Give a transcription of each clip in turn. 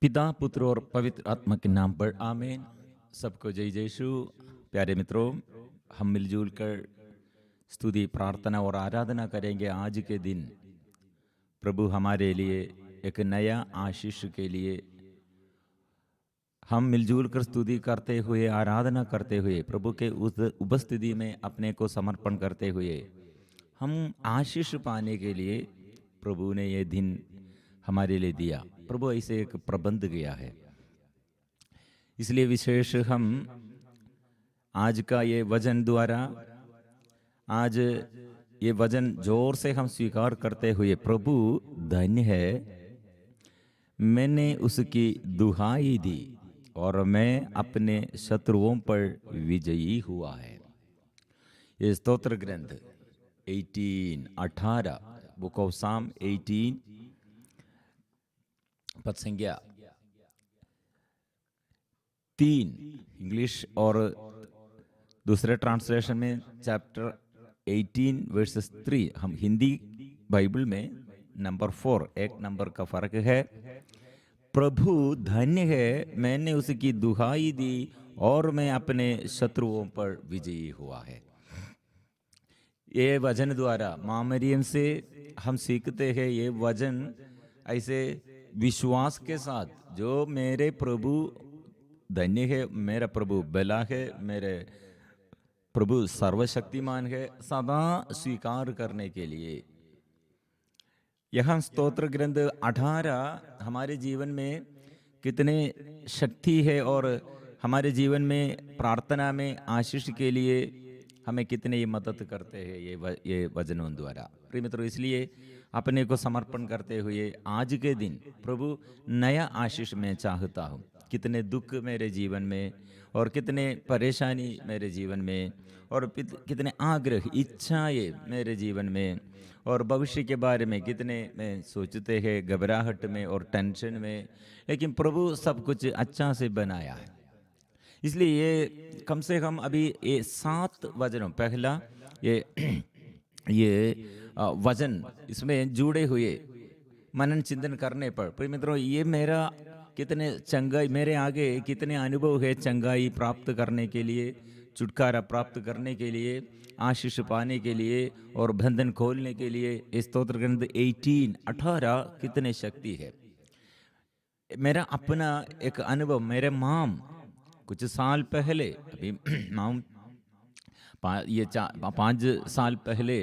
पिता, पुत्र और पवित्र आत्मा के नाम पर आमीन। सबको जय यीशु। प्यारे मित्रों, हम मिलजुल कर स्तुति, प्रार्थना और आराधना करेंगे। आज के दिन प्रभु हमारे लिए एक नया आशीष के लिए हम मिलजुल कर स्तुति करते हुए, आराधना करते हुए, प्रभु के उस उपस्थिति में अपने को समर्पण करते हुए हम आशीष पाने के लिए प्रभु ने ये दिन हमारे लिए दिया। प्रभु ऐसे एक प्रबंध किया है, इसलिए विशेष हम आज का ये वचन द्वारा, आज ये वचन जोर से हम स्वीकार करते हुए, प्रभु धन्य है, मैंने उसकी दुहाई दी और मैं अपने शत्रुओं पर विजयी हुआ है। ये स्तोत्र ग्रंथ 18 बुक ऑफ साम 18 पद संख्या 3 इंग्लिश और दूसरे ट्रांसलेशन में चैप्टर 18 वर्सेस 3। हम हिंदी बाइबल में नंबर 4, एक नंबर का फर्क है। प्रभु धन्य है, मैंने उसकी दुहाई दी और मैं अपने शत्रुओं पर विजयी हुआ है। ये वचन द्वारा माँ मरियम से हम सीखते हैं, ये वचन ऐसे विश्वास के साथ, जो मेरे प्रभु धन्य है, मेरा प्रभु भला है, मेरे प्रभु सर्वशक्तिमान है, सदा स्वीकार करने के लिए। यह स्तोत्र ग्रंथ 18 हमारे जीवन में कितने शक्ति है और हमारे जीवन में प्रार्थना में आशीष के लिए हमें कितने ये मदद करते हैं ये वचनों द्वारा। प्रिय मित्रों, इसलिए अपने को समर्पण करते हुए आज के दिन प्रभु नया आशीष मैं चाहता हूँ। कितने दुख मेरे जीवन में और कितने परेशानी मेरे जीवन में और कितने आग्रह, इच्छाएं मेरे जीवन में और भविष्य के बारे में कितने में सोचते हैं, घबराहट में और टेंशन में, लेकिन प्रभु सब कुछ अच्छा से बनाया है। इसलिए ये कम से कम अभी ये 7 वचनों, पहला ये वचन इसमें जुड़े हुए मनन चिंतन करने पर, प्रिय मित्रों, ये मेरा कितने चंगाई, मेरे आगे कितने अनुभव है चंगाई प्राप्त करने के लिए, छुटकारा प्राप्त करने के लिए, आशीष पाने के लिए और बंधन खोलने के लिए। स्तोत्र ग्रंथ 18 कितने शक्ति है। मेरा अपना एक अनुभव, मेरे माम कुछ साल पहले, अभी माम 5 साल पहले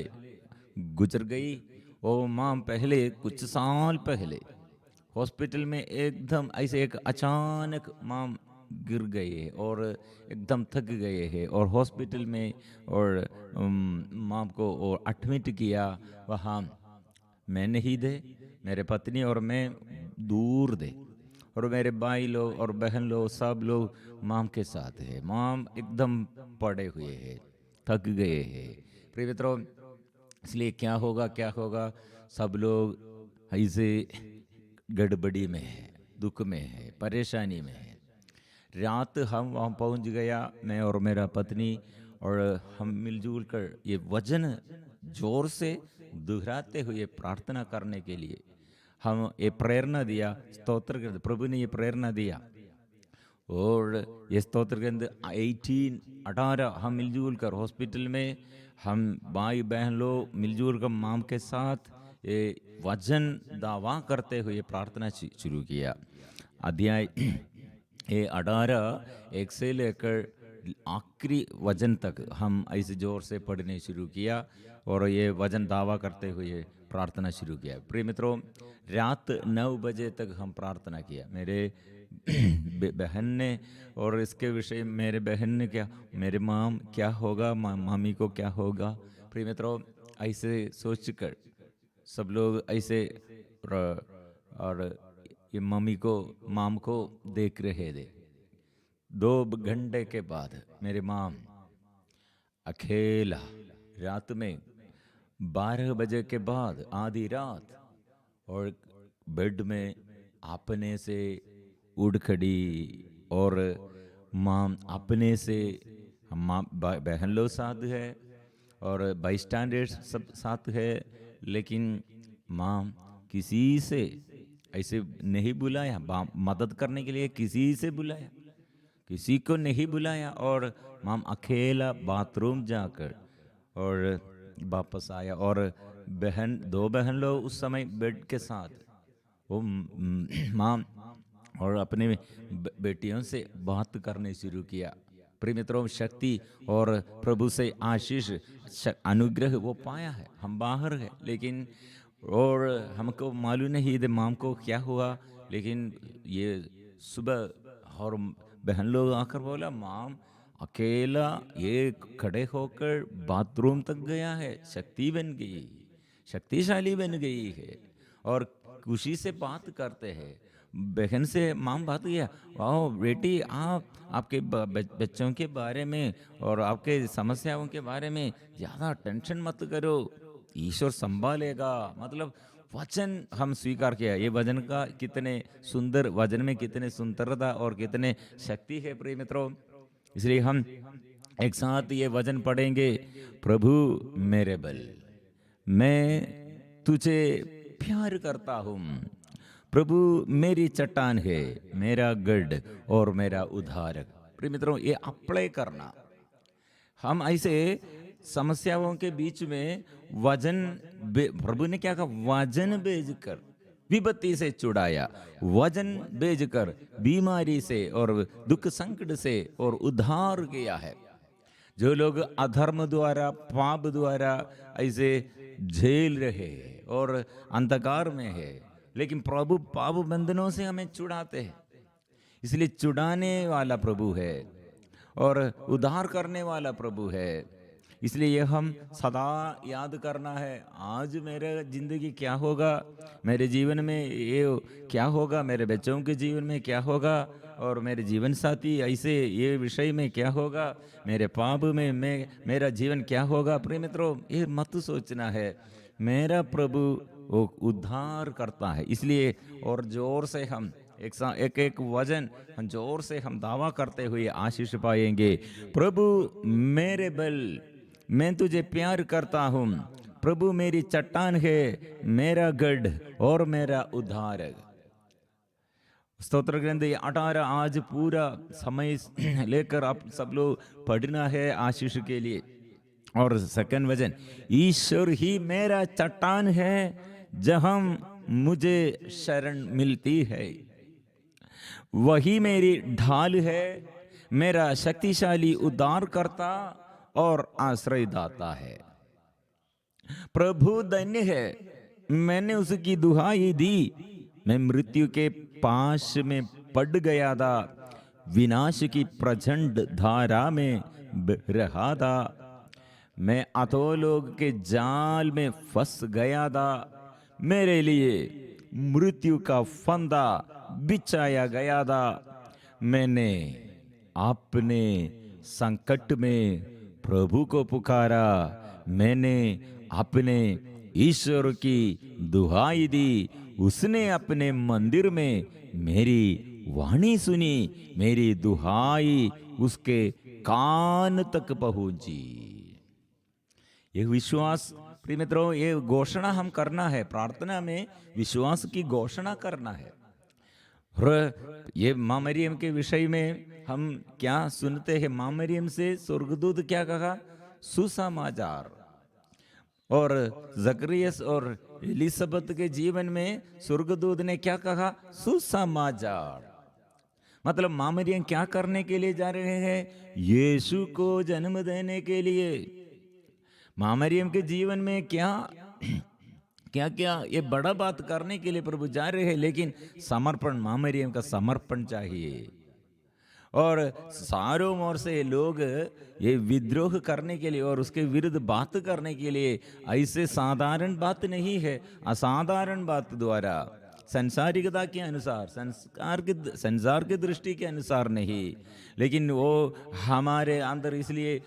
गुजर गई। वो माम पहले कुछ साल पहले हॉस्पिटल में एकदम ऐसे एक अचानक माम गिर गए और एकदम थक गए हैं और हॉस्पिटल में और माम को और एडमिट किया। वहाँ मैं नहीं थे, मेरे पत्नी और मैं दूर थे और मेरे भाई लोग और बहन लोग सब लोग माम के साथ है। माम एकदम पड़े हुए हैं, थक गए हैं। प्रिय मित्रों, इसलिए क्या होगा, सब लोग ऐसे गड़बड़ी में है, दुख में है, परेशानी में है। रात हम वहाँ पहुँच गया, मैं और मेरा पत्नी, और हम मिलजुल कर ये वचन जोर से दोहराते हुए प्रार्थना करने के लिए हम ये प्रेरणा दिया। स्तोत्र ग्रंथ प्रभु ने ये प्रेरणा दिया और ये स्तोत्र ग्रंथ 18 हम मिलजुल कर हॉस्पिटल में, हम भाई बहन लोग मिलजुल कर माम के साथ ये वचन दावा करते हुए प्रार्थना शुरू किया। अध्याय ये 18 1 से लेकर आखिरी वचन तक हम ऐसे जोर से पढ़ने शुरू किया और ये वचन दावा करते हुए प्रार्थना शुरू किया। प्रिय मित्रों, रात 9 बजे तक हम प्रार्थना किया। मेरे बहन ने, और इसके विषय मेरे बहन ने क्या, मेरे माम क्या होगा, मामी को क्या होगा। प्रिय मित्रों, ऐसे सोचकर सब लोग ऐसे और ये मम्मी को, माम को देख रहे थे। 2 घंटे के बाद मेरे माम अकेला रात में 12 बजे के बाद आधी रात और बेड में अपने से उठ खड़ी और माम अपने से, माँ बहन लोग साथ है और बाई स्टैंडर्ड सब साथ है, लेकिन माम किसी से ऐसे नहीं बुलाया, मदद करने के लिए किसी से बुलाया, किसी को नहीं बुलाया, और माम अकेला बाथरूम जाकर और वापस आया। और दो बहन लोग उस समय बेड के साथ, वो माम और अपने बेटियों से बात करने शुरू किया। प्रिय मित्रों, शक्ति और प्रभु से आशीष अनुग्रह वो पाया है। हम बाहर है, लेकिन और हमको मालूम नहीं थे माम को क्या हुआ, लेकिन ये सुबह और बहन लोग आकर बोला, माम अकेला ये खड़े होकर बाथरूम तक गया है, शक्ति बन गई, शक्तिशाली बन गई है। और खुशी से बात करते हैं। बहन से माम बात किया, वाह बेटी, आप आपके बच्चों के बारे में और आपके समस्याओं के बारे में ज़्यादा टेंशन मत करो, ईश्वर संभालेगा। मतलब वचन हम स्वीकार किया। ये वचन का कितने सुंदर, वचन में कितने सुंदरता और कितने शक्ति है प्रिय मित्रों। इसलिए हम एक साथ ये वचन पढ़ेंगे। प्रभु मेरे बल, मैं तुझे प्यार करता हूँ। प्रभु मेरी चट्टान है, मेरा गढ़ और मेरा उद्धारक। प्रिय मित्रों, ये अप्लाई करना, हम ऐसे समस्याओं के बीच में वजन, प्रभु ने क्या कहा, वजन भेजकर विपत्ति से छुड़ाया, वजन भेजकर बीमारी से और दुख संकट से और उद्धार किया है। जो लोग अधर्म द्वारा, पाप द्वारा ऐसे झेल रहे हैं और अंधकार में है, लेकिन प्रभु पाप बंधनों से हमें छुड़ाते हैं। इसलिए छुड़ाने वाला प्रभु है और उद्धार करने वाला प्रभु है। इसलिए ये हम सदा याद करना है। आज मेरे जिंदगी क्या होगा, मेरे जीवन में ये क्या होगा, मेरे बच्चों के जीवन में क्या होगा, और मेरे जीवन साथी ऐसे ये विषय में क्या होगा, मेरे पाप में मेरा जीवन क्या होगा। प्रिय मित्रों, ये मत सोचना है, मेरा प्रभु वो उद्धार करता है। इसलिए और जोर से हम एक एक वचन हम जोर से हम दावा करते हुए आशीष पाएंगे। प्रभु मेरे बल, मैं तुझे प्यार करता हूँ। प्रभु मेरी चट्टान है, मेरा गढ़ और मेरा उद्धारक। स्तोत्र ग्रंथ 18 आज पूरा समय लेकर आप सब लोग पढ़ना है आशीष के लिए। और सेकंड वचन, ईश्वर ही मेरा चट्टान है, जहां मुझे शरण मिलती है। वही मेरी ढाल है, मेरा शक्तिशाली उद्धार करता और आश्रय दाता है। प्रभु धन्य है, मैंने उसकी दुहाई दी। मैं मृत्यु के पाश में पड़ गया था, विनाश की प्रचंड धारा में रहा था। मैं अधोलोक के जाल में फंस गया था। मेरे लिए मृत्यु का फंदा बिछाया गया था। मैंने अपने संकट में प्रभु को पुकारा। मैंने अपने ईश्वर की दुहाई दी। उसने अपने मंदिर में मेरी वाणी सुनी। मेरी दुहाई उसके कान तक पहुंची। ये विश्वास, प्रिय मित्रों, ये घोषणा हम करना है। प्रार्थना में विश्वास की घोषणा करना है। ये माँ मरियम के विषय में हम क्या सुनते हैं? माँ मरियम से स्वर्गदूत क्या कहा? सुसमाचार। और जकरियस और एलिसबत के जीवन में स्वर्गदूत ने क्या कहा? सुसमाचार। मतलब माँ मरियम क्या करने के लिए जा रहे हैं? यीशु को जन्म देने के लिए। माँ मरियम के जीवन में क्या क्या क्या ये बड़ा बात करने के लिए प्रभु जा रहे हैं, लेकिन समर्पण, माँ मरियम का समर्पण चाहिए। और चारों ओर से लोग ये विद्रोह करने के लिए और उसके विरुद्ध बात करने के लिए, ऐसे साधारण बात नहीं है, असाधारण बात द्वारा, संसारिकता के अनुसार, संसार की दृष्टि के अनुसार नहीं, लेकिन वो हमारे अंदर इसलिए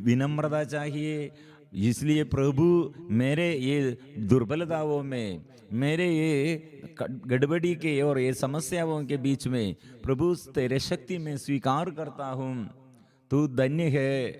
विनम्रता चाहिए। इसलिए प्रभु मेरे ये दुर्बलताओं में, मेरे ये गड़बड़ी के और ये समस्याओं के बीच में, प्रभु तेरे शक्ति में स्वीकार करता हूँ। तू धन्य है,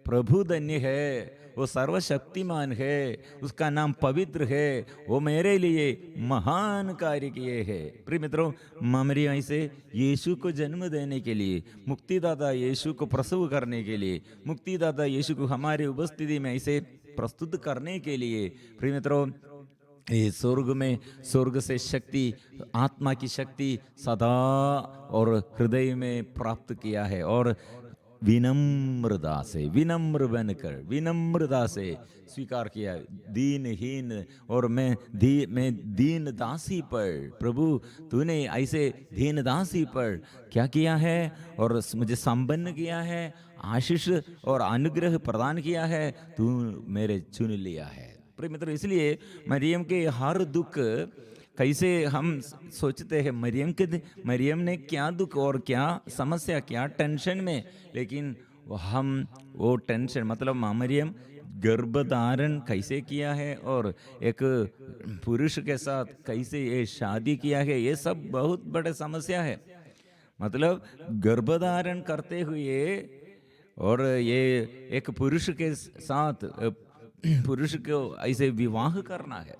प्रभु धन्य है। वो सर्वशक्तिमान है, उसका नाम पवित्र है, वो मेरे लिए महान कार्य किए है। प्रिय मित्रों, मरियम से यीशु को जन्म देने के लिए, मुक्तिदाता यीशु को प्रसव करने के लिए, मुक्तिदाता यीशु को हमारी उपस्थिति में ऐसे प्रस्तुत करने के लिए, प्रिय मित्रों, ये स्वर्ग से शक्ति, आत्मा की शक्ति सदा और हृदय में प्राप्त किया है। और विनम्र बनकर विनम्रता से स्वीकार किया, दीनहीन, और मैं दीन दासी पर, प्रभु तूने ऐसे दीन दासी पर क्या किया है, और मुझे संपन्न किया है, आशीष और अनुग्रह प्रदान किया है, तू मेरे चुन लिया है। प्रिय मित्र, इसलिए मरियम के हर दुख, कैसे हम सोचते हैं मरियम ने क्या दुख और क्या समस्या, क्या टेंशन में, लेकिन हम वो टेंशन, मतलब मरियम गर्भधारण कैसे किया है और एक पुरुष के साथ कैसे ये शादी किया है, ये सब बहुत बड़े समस्या है। मतलब गर्भधारण करते हुए और ये एक पुरुष के साथ पुरुष को ऐसे विवाह करना है,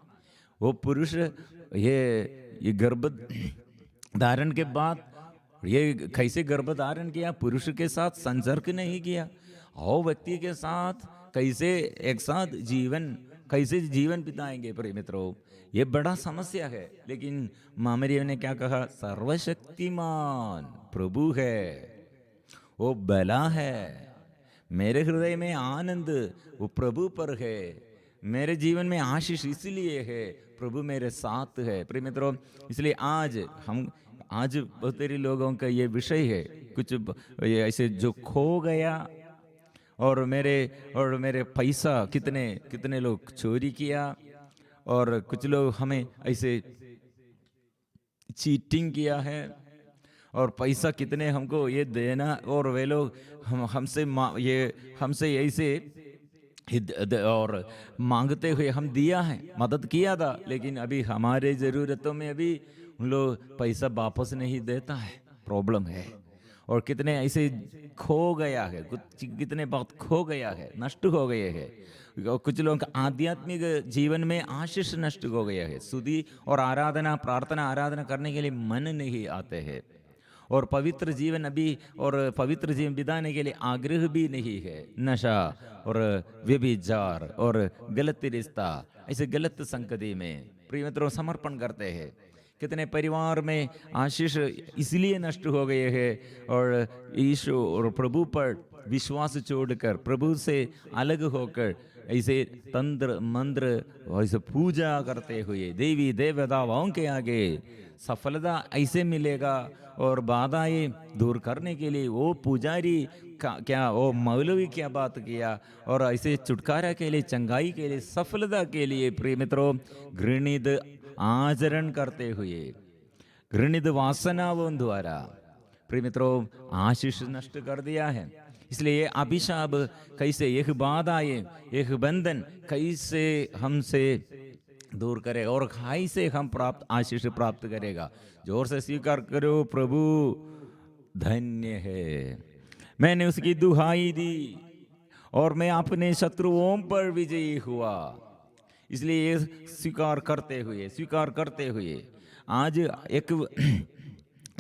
वो पुरुष ये गर्भ धारण के बाद ये कैसे गर्भ धारण किया, पुरुष के साथ संसर्ग नहीं किया, और व्यक्ति के साथ कैसे एक साथ कैसे जीवन बिताएंगे। प्रिय मित्रों, ये बड़ा समस्या है। लेकिन मरियम ने क्या कहा, सर्वशक्तिमान प्रभु है, वो भला है, मेरे हृदय में आनंद वो प्रभु पर है, मेरे जीवन में आशीष इसलिए है, प्रभु मेरे साथ है। प्रिय मित्रों, इसलिए आज बहुत सारे लोगों का ये विषय है, कुछ ये ऐसे जो खो गया, और मेरे पैसा कितने लोग चोरी किया, और कुछ लोग हमें ऐसे चीटिंग किया है, और पैसा कितने हमको ये देना, और वे लोग हमसे ऐसे और मांगते हुए हम दिया है, मदद किया था, लेकिन अभी हमारे ज़रूरतों में अभी उन लोग पैसा वापस नहीं देता है, प्रॉब्लम है। और कितने ऐसे खो गया है, कितने बहुत खो गया है, नष्ट हो गए हैं। कुछ लोगों का आध्यात्मिक जीवन में आशीष नष्ट हो गया है, स्तुति और आराधना करने के लिए मन नहीं आते हैं, और पवित्र जीवन बिताने के लिए आग्रह भी नहीं है। नशा और व्यभिचार और गलत रिश्ता, ऐसे गलत संगति में प्रिय मित्रों समर्पण करते हैं। कितने परिवार में आशीष इसलिए नष्ट हो गए हैं, और ईशु और प्रभु पर विश्वास छोड़कर, प्रभु से अलग होकर ऐसे तंत्र मंत्र ऐसे पूजा करते हुए देवी देवताओं के आगे सफलता ऐसे मिलेगा, और बाधाएं दूर करने के लिए वो पुजारी क्या वो मौलवी क्या बात किया, और ऐसे छुटकारा के लिए, चंगाई के लिए, सफलता के लिए प्रिय मित्रों घृणित आचरण करते हुए, घृणित वासनाओं द्वारा प्रिय मित्रों आशीष नष्ट कर दिया है। इसलिए अभिशाप कैसे, एक बाधाएं, एक बंधन कैसे हमसे दूर करे, और कैसे हम आशीष प्राप्त करेगा। जोर से स्वीकार करो, प्रभु धन्य है, मैंने उसकी दुहाई दी और मैं अपने शत्रुओं पर विजयी हुआ। इसलिए ये स्वीकार करते हुए आज एक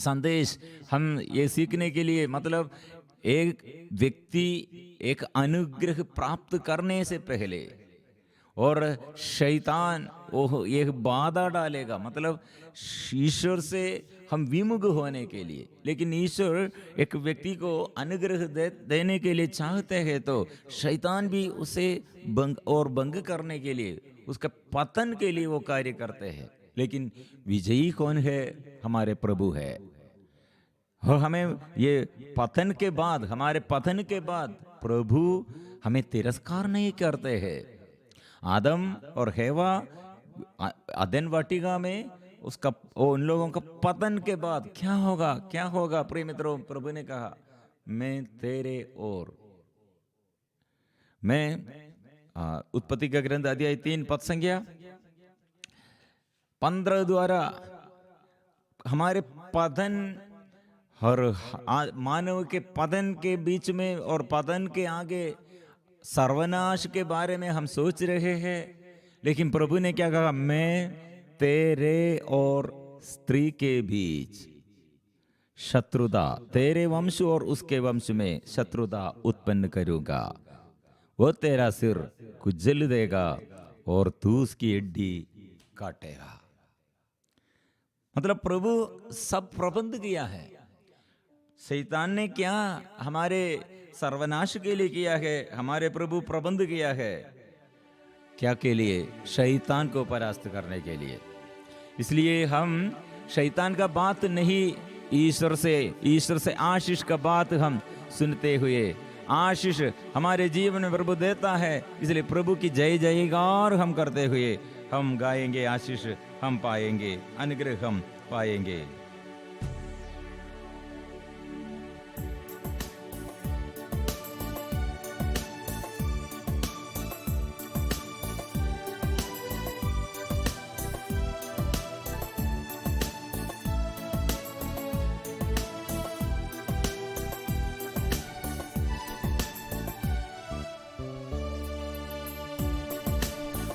संदेश हम ये सीखने के लिए, मतलब एक व्यक्ति एक अनुग्रह प्राप्त करने से पहले, और शैतान वो एक बाधा डालेगा, मतलब ईश्वर से हम विमुख होने के लिए। लेकिन ईश्वर एक व्यक्ति को अनुग्रह देने के लिए चाहते हैं, तो शैतान भी उसे भंग करने के लिए, उसका पतन के लिए वो कार्य करते हैं। लेकिन विजयी कौन है? हमारे प्रभु है। और हमें ये हमारे पतन के बाद प्रभु हमें तिरस्कार नहीं करते हैं। आदम और हेवा अदन वाटिका में उन लोगों का पतन के बाद क्या होगा प्रिय मित्रों? प्रभु ने कहा, मैं तेरे और मैं उत्पत्ति का ग्रंथ अध्याय 3 पद संख्या 15 द्वारा हमारे पतन और मानव के पतन के बीच में और पतन के आगे सर्वनाश के बारे में हम सोच रहे हैं, लेकिन प्रभु ने क्या कहा, मैं तेरे और स्त्री के बीच शत्रुता, तेरे वंश और उसके वंश में शत्रुता उत्पन्न करूंगा, वो तेरा सिर कुचल देगा और तू उसकी हड्डी काटेगा। मतलब प्रभु सब प्रबंध किया है। शैतान ने क्या हमारे सर्वनाश के लिए किया है, हमारे प्रभु प्रबंध किया है। क्या के लिए? शैतान को परास्त करने के लिए। इसलिए हम शैतान का बात नहीं, ईश्वर से आशीष का बात हम सुनते हुए, आशीष हमारे जीवन में प्रभु देता है, इसलिए प्रभु की जय जयकार हम करते हुए हम गाएंगे, आशीष हम पाएंगे, अनुग्रह हम पाएंगे।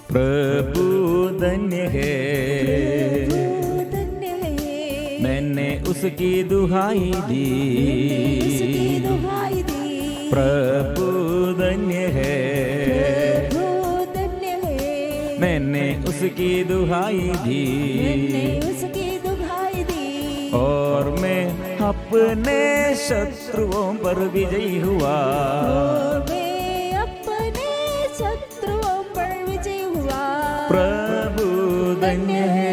प्रभु धन्य है, मैंने उसकी दुहाई दी, प्रभु धन्य है, मैंने उसकी दुहाई दी, और मैं अपने शत्रुओं पर विजयी हुआ, प्रभु धन्य है,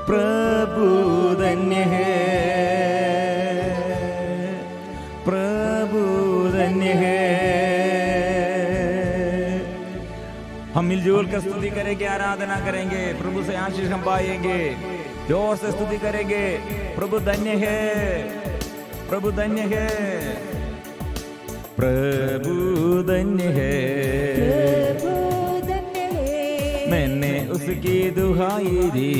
प्रभु धन्य है, प्रभु धन्य है। हम मिलजुल कर स्तुति करेंगे, आराधना करेंगे, प्रभु से आशीष हम पाएंगे, जोर से स्तुति करेंगे। प्रभु धन्य है, प्रभु धन्य है, प्रभु धन्य है, मैंने उसकी दुहाई दी,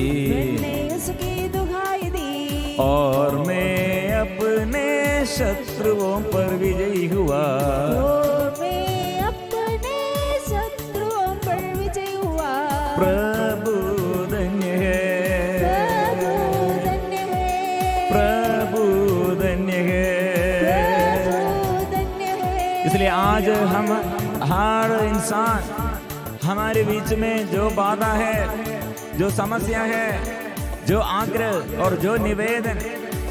और मैं अपने शत्रुओं पर विजयी हुआ, प्रभु धन्य है, प्रभु धन्य है। इसलिए आज हम हर इंसान हमारे बीच में जो बाधा है, जो समस्या है, जो आग्रह और जो निवेदन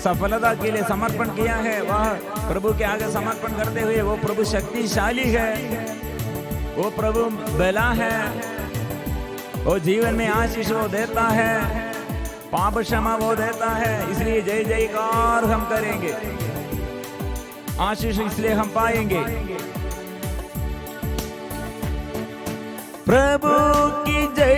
सफलता के लिए समर्पण किया है, वह प्रभु के आगे समर्पण करते हुए वो प्रभु शक्तिशाली है, वो प्रभु बेला है, वो जीवन में आशीष वो देता है, पाप क्षमा वो देता है। इसलिए जय जयकार हम करेंगे, आशीष इसलिए हम पाएंगे। प्रभु की जय,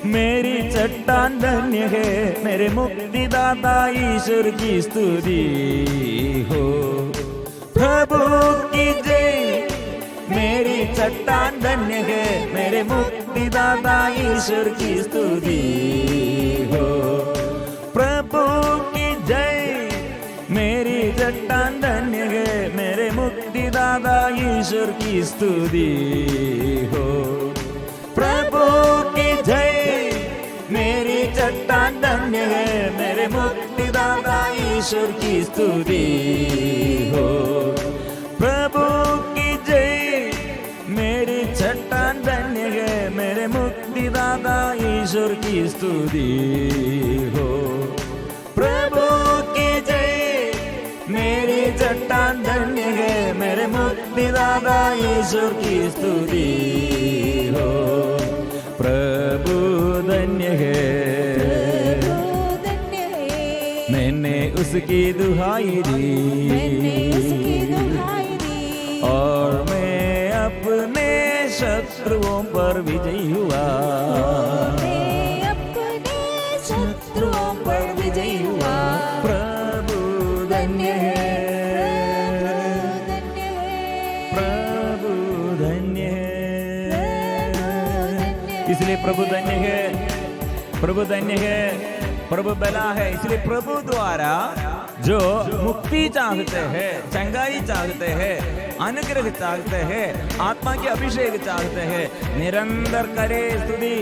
मेरी चट्टान धन्य है, मेरे मुक्तिदाता ईश्वर की स्तुति हो। प्रभु की जय, मेरी चट्टान धन्य है, मेरे मुक्तिदाता ईश्वर की स्तुति हो। प्रभु की जय, मेरी चट्टान धन्य है, मेरे मुक्तिदाता ईश्वर की स्तुति हो। प्रभु की जय, मेरी चट्टान धन्य है, मेरे मुक्तिदाता ईश्वर की स्तुति हो। प्रभु की जय, मेरी चट्टान धन्य है, मेरे मुक्तिदाता ईश्वर की स्तुति हो। प्रभु की जय, मेरी चट्टान धन्य है, मेरे मुक्तिदाता ईश्वर की स्तुति हो। प्रभु धन्य है, मैंने उसकी दुहाई दी, और मैं अपने शत्रुओं पर विजयी हुआ, शत्रुओं पर विजयी हुआ। प्रभु धन्य है, प्रभु धन्य है। इसलिए प्रभु धन्य है, प्रभु धन्य है, प्रभु बला है, इसलिए प्रभु द्वारा जो मुक्ति चाहते हैं, चंगाई चाहते हैं, अनुग्रह चाहते हैं, आत्मा के अभिषेक चाहते हैं, निरंतर करे स्तुति,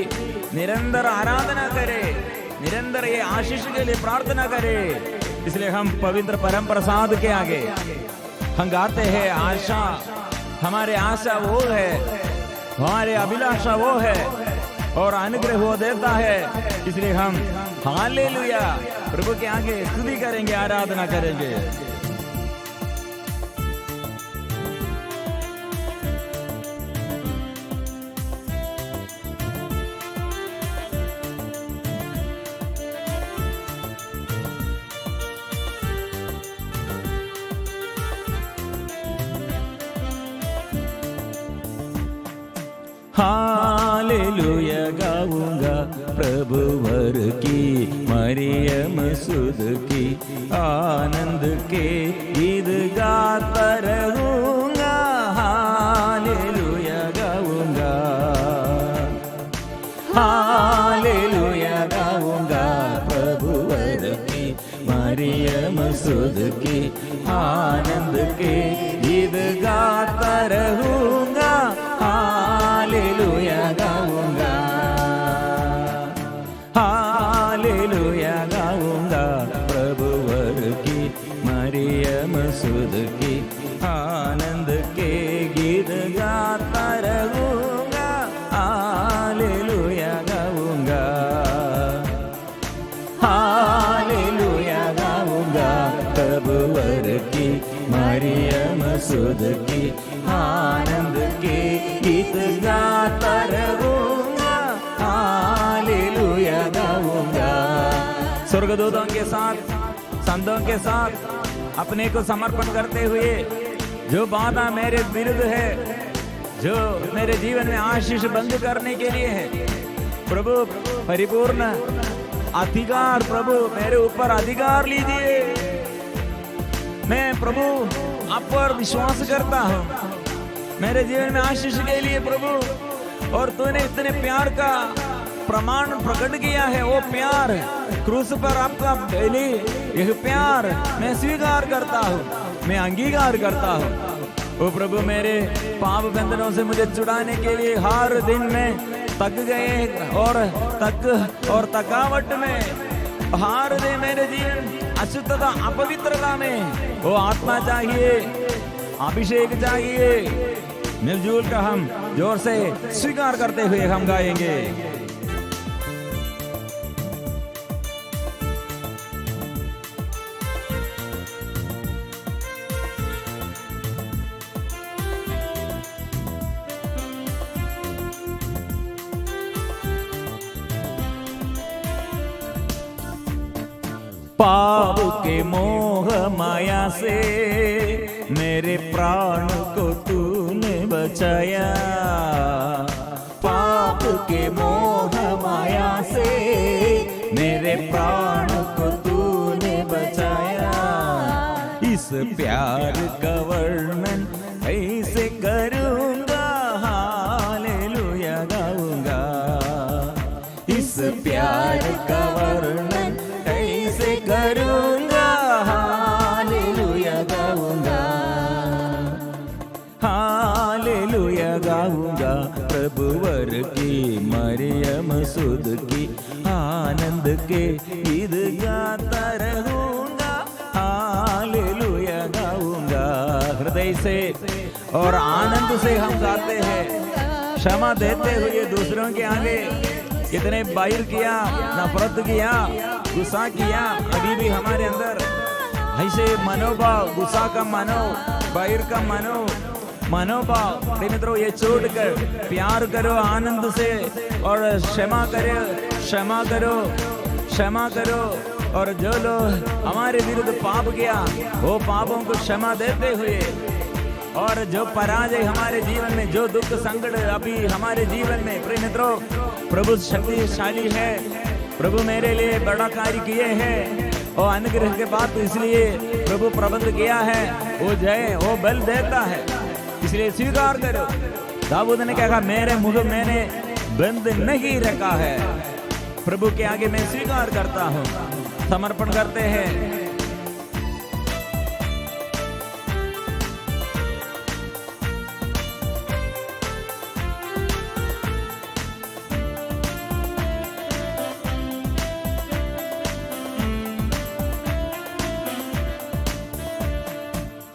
निरंतर आराधना करे, निरंतर ये आशीष के लिए प्रार्थना करे। इसलिए हम पवित्र परम प्रसाद के आगे हम गाते हैं, आशा हमारे आशा वो है, हमारे अभिलाषा वो है और अनुग्रह वो देता है। इसलिए हम हालेलुया प्रभु के आगे स्तुति करेंगे, आराधना करेंगे। हालेलुया गाऊंगा प्रभुवर की, मरियम सुद की आनंद के गीत गाता रहूंगा। हालेलुया गाऊंगा, हालेलुया गाऊंगा प्रभुवर की, मरियम सुद की आनंद के गीत गाता रहूंगा। हालेलुया गाऊंगा, हालेलुया गाऊंगा प्रभुवर की, मरियम सुद की आनंद के गीत गाता रहूंगा। हालेलुया गाऊंगा, हालेलुया गाऊंगा प्रभुवर की, मरियम सुद की आनंद के गीत गाता रहूंगा। हालेलुया गाऊंगा। स्वर्गदूतों के साथ, संतों के साथ अपने को समर्पण करते हुए, जो बाधा मेरे विरुद्ध है, जो मेरे जीवन में आशीष बंद करने के लिए है, प्रभु परिपूर्ण अधिकार, प्रभु मेरे ऊपर अधिकार लीजिए। मैं प्रभु आप पर विश्वास करता हूँ, मेरे जीवन में आशीष के लिए प्रभु, और तूने इतने प्यार का प्रमाण प्रकट किया है। वो प्यार क्रूस पर आपका बलि, यह प्यार मैं स्वीकार करता हूँ, मैं अंगीकार करता हूँ। वो प्रभु मेरे पाप बंधनों से मुझे छुड़ाने के लिए हर दिन में थक गए और थकावट में, हर दिन मेरे जीवन अशुद्धता अपवित्रता में वो आत्मा चाहिए, अभिषेक चाहिए। मिलजुल कर हम जोर से स्वीकार करते हुए हम गाएंगे। पाप के मोह माया से मेरे प्राण को तूने बचाया। पाप के मोह माया से मेरे प्राण को तूने बचाया। इस प्यार का वर्णन ऐसे करूंगा, हालेलुया गाऊंगा। इस प्यार का वर्णन ऐसे करूंगा, हालेलुया गाऊंगा। हालेलुया गाऊंगा प्रभुवर की, मरियम सुद की आनंद के गीत गाता रहूंगा। हालेलुया गाऊंगा। हृदय से और आनंद से हम गाते हैं, क्षमा देते हुए दूसरों के आगे। कितने बाहिर किया, नफरत किया, गुस्सा किया, अभी भी हमारे अंदर ऐसे मनोभाव, गुस्सा का बाहिर का मनोभाव, मित्रों ये छोड़कर प्यार करो आनंद से, और क्षमा करो। और जो लोग हमारे विरुद्ध पाप किया, वो पापों को क्षमा देते हुए, और जो पराजय हमारे जीवन में, जो दुख संकट अभी हमारे जीवन में, प्रिय मित्रों, प्रभु शक्तिशाली है। प्रभु मेरे लिए बड़ा कार्य किए हैं, और अनुग्रह के बाद इसलिए प्रभु प्रबंध किया है। वो जय, वो बल देता है, इसलिए स्वीकार करो। दाऊद ने कहा, मेरे मुख मैंने बंद नहीं रखा है। प्रभु के आगे मैं स्वीकार करता हूँ। समर्पण करते हैं।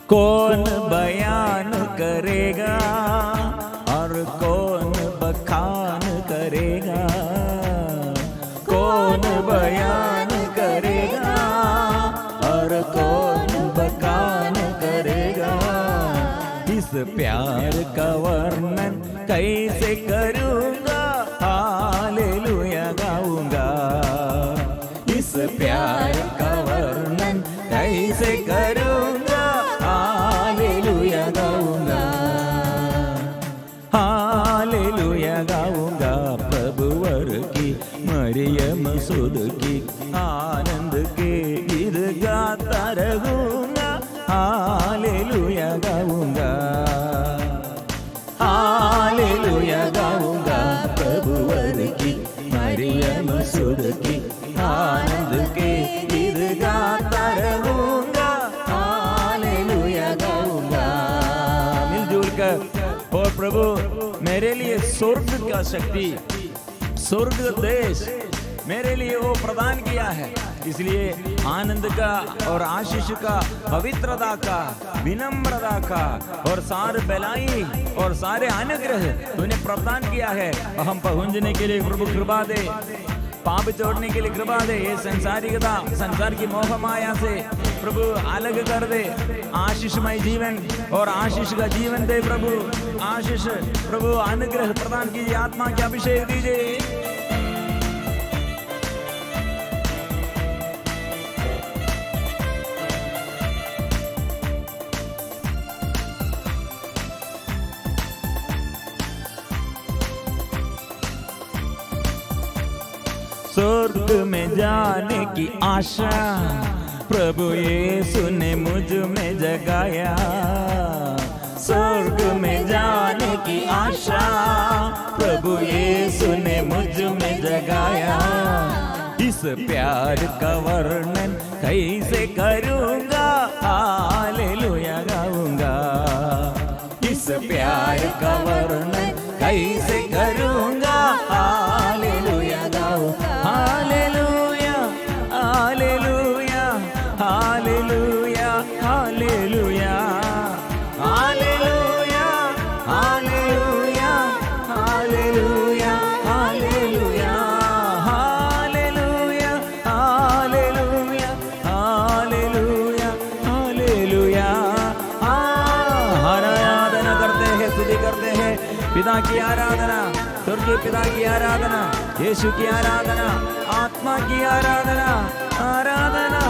कौन बयान करेगा और कौन बखान करेगा, कौन बयान करेगा और कौन बखान करेगा। इस प्यार का वर्णन कैसे करूँगा, हालेलुया गाऊंगा। इस प्यार का वर्णन कैसे करूँगा, हालेलुया गाऊंगा, हालेलुया गाऊंगा। प्रभुवर की मरियम सुद की आनंद के गीत गाता रहूंगा, हालेलुया गाऊंगा, हालेलुया गाऊंगा। प्रभुवर की मरियम सुद की आनंद के गीत गाता रहूंगा, हालेलुया गाऊंगा। मिलजुल कर और प्रभु मेरे लिए स्वर्ग का शक्ति, स्वर्ग देश मेरे लिए वो प्रदान किया है। इसलिए आनंद का और आशीष का, पवित्रता का, विनम्रता का और सारे भलाई और सारे अनुग्रह तूने प्रदान किया है। हम पहुंचने के लिए प्रभु कृपा दे, पाप छोड़ने के लिए कृपा दे। ये संसारिकता, संसार की मोह माया से प्रभु अलग कर दे। आशीषमय जीवन और आशीष का जीवन दे प्रभु। आशीष प्रभु अनुग्रह प्रदान कीजिए, आत्मा के अभिषेक दीजिए। स्वर्ग में जाने की आशा प्रभु यीशु ने मुझ में जगाया। स्वर्ग में जाने की आशा प्रभु यीशु ने मुझ में जगाया। इस प्यार का वर्णन कैसे करूँगा, हालेलुया गाऊंगा। इस प्यार का वर्णन कैसे करूँगा, हालेलुया गाऊंगा। Hallelujah, hallelujah, hallelujah, hallelujah, hallelujah, hallelujah, hallelujah, hallelujah, hallelujah, hallelujah, hallelujah, hallelujah. आराधना करते हैं, स्तुति करते हैं। पिता की आराधना, स्वर्गीय पिता की आराधना, यीशु की आराधना, आत्मा की आराधना, आराधना,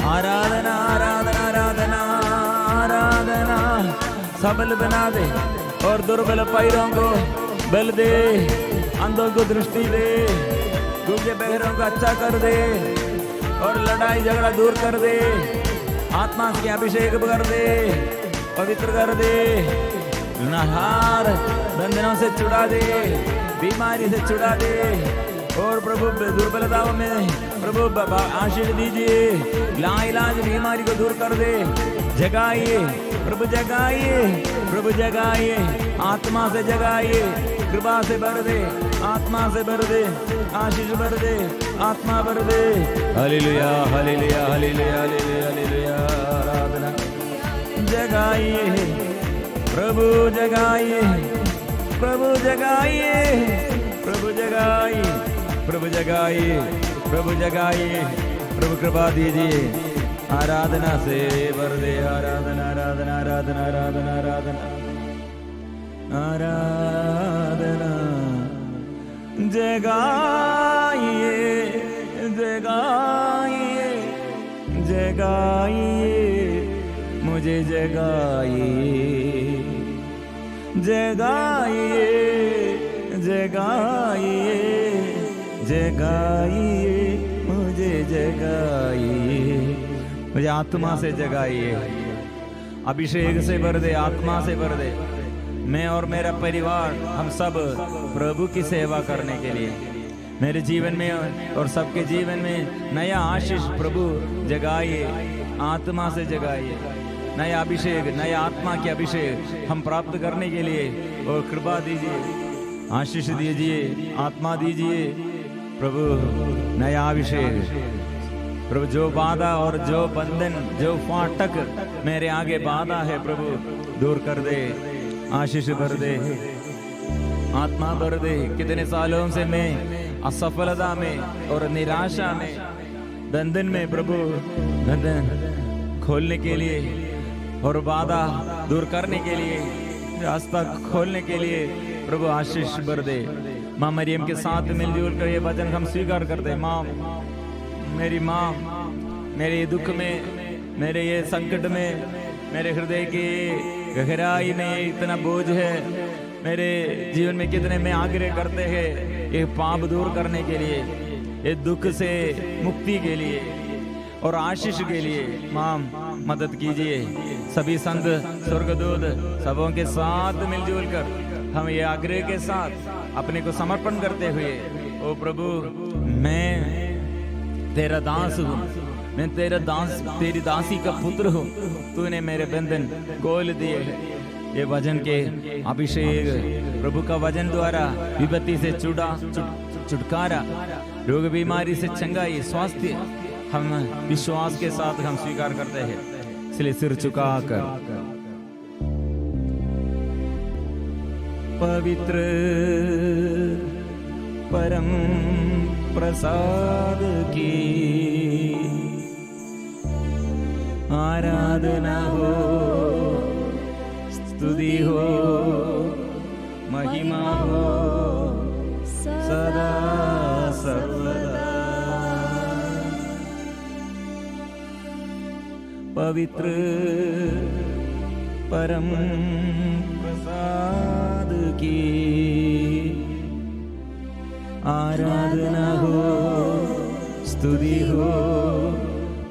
आराधना, आराधना, आराधना, आराधना। सबल बना दे और दुर्बल पैरों को बल दे, अंधों को दृष्टि दे, गूंगे बहरों को अच्छा कर दे और लड़ाई झगड़ा दूर कर दे। आत्मा के अभिषेक कर दे, पवित्र कर दे, नहार बंधनों से छुड़ा दे, बीमारी से छुड़ा दे और प्रभु दुर्बलताओं में प्रभु आशीष दीजिए। लाइलाज बीमारी को दूर कर दे, जगाइए प्रभु, जगाइए प्रभु, जगाइए, आत्मा से जगाइए, कृपा से भर दे, आत्मा से भर दे, आशीष भर दे, आत्मा भर दे। Hallelujah, hallelujah, hallelujah, hallelujah, hallelujah. आराधना जगाइए प्रभु, जगाइए प्रभु, जगाइए प्रभु, जगाइए प्रभु, जगाइए प्रभु, जगाइए प्रभु, कृपा दीजिए। आराधना से भर दे, आराधना, आराधना, आराधना, आराधना, आराधना, आराधना। जगाइए, जगाइए, जगाइए, मुझे जगाइए, जगाइए, जगाइए, जगाइए, मुझे जगाइए, मुझे आत्मा से जगाइए, अभिषेक से भर दे, आत्मा से भर दे। मैं और मेरा परिवार हम सब प्रभु की सेवा करने के लिए मेरे जीवन में और सबके जीवन में नया आशीष प्रभु जगाइए, आत्मा से जगाइए। नया अभिषेक, नया आत्मा के अभिषेक हम प्राप्त करने के लिए और कृपा दीजिए, आशीष दीजिए, आत्मा दीजिए प्रभु, नया अभिषेक प्रभु। जो बाधा और जो बंधन, जो फाटक मेरे आगे बाधा है प्रभु, दूर कर दे, आशीष भर दे, आत्मा भर दे। कितने सालों से मैं असफलता में और निराशा में, बंधन में प्रभु, बंधन खोलने के लिए और बाधा दूर करने के लिए, रास्ता खोलने के लिए प्रभु आशीष भर दे। माँ मरियम के साथ मिलजुल कर ये वचन हम स्वीकार करते। माँ, मेरी माँ, मेरे दुख में, मेरे ये संकट में, मेरे हृदय की गहराई में इतना बोझ है, मेरे जीवन में कितने में आग्रह करते हैं ये पाप दूर करने के लिए, ये दुख से मुक्ति के लिए और आशीष के लिए। माँ मदद कीजिए। सभी संत स्वर्गदूत सबों के साथ मिलजुल कर हम ये आग्रह के साथ अपने को समर्पण करते हुए, ओ प्रभु, मैं तेरा दास हूँ, मैं तेरा दास, तेरी दासी का पुत्र हूँ। तूने मेरे बंधन खोल दिए हैं। ये वचन के अभिषेक प्रभु का वचन द्वारा विपत्ति से छुटकारा, रोग बीमारी से चंगाई, स्वास्थ्य हम विश्वास के साथ हम स्वीकार करते हैं। इसलिए सिर झुकाकर पवित्र परम प्रसाद की आराधना हो, स्तुति हो, महिमा हो सदा सर्वदा। पवित्र परम प्रसाद की आराधना हो, स्तुति हो,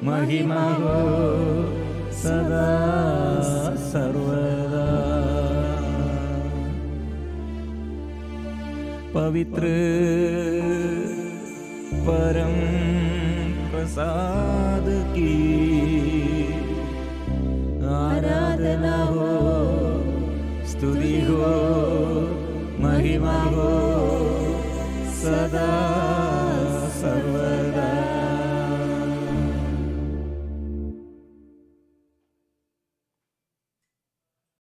महिमा हो सदा सर्वदा। पवित्र परम प्रसाद की आराधना हो, स्तुति हो, महिमा हो सदा सर्वदा।